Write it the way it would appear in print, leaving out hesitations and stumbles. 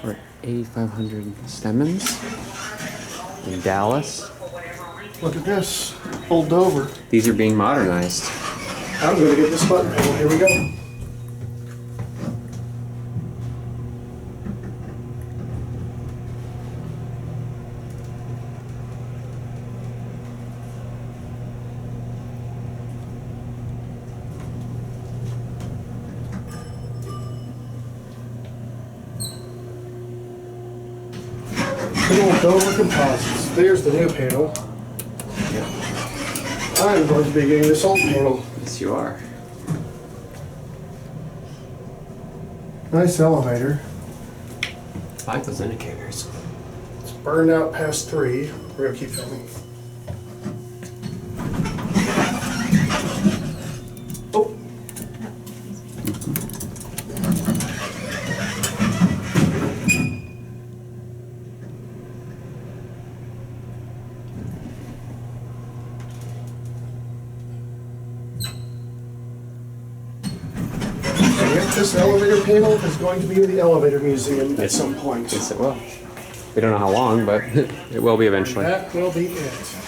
for 8,500 Stemmons in Dallas. Look at this, pulled over. These are being modernized. I'm going to get this button panel. Here we go. Dover composites. There's the new panel. I'm going to be getting this old panel. Yes, you are. Nice elevator. I like those indicators. It's burned out past 3. We're going to keep filming. Oh. This elevator panel is going to be in the elevator museum at some point. Yes, it will. We don't know how long, but it will be eventually. That will be it.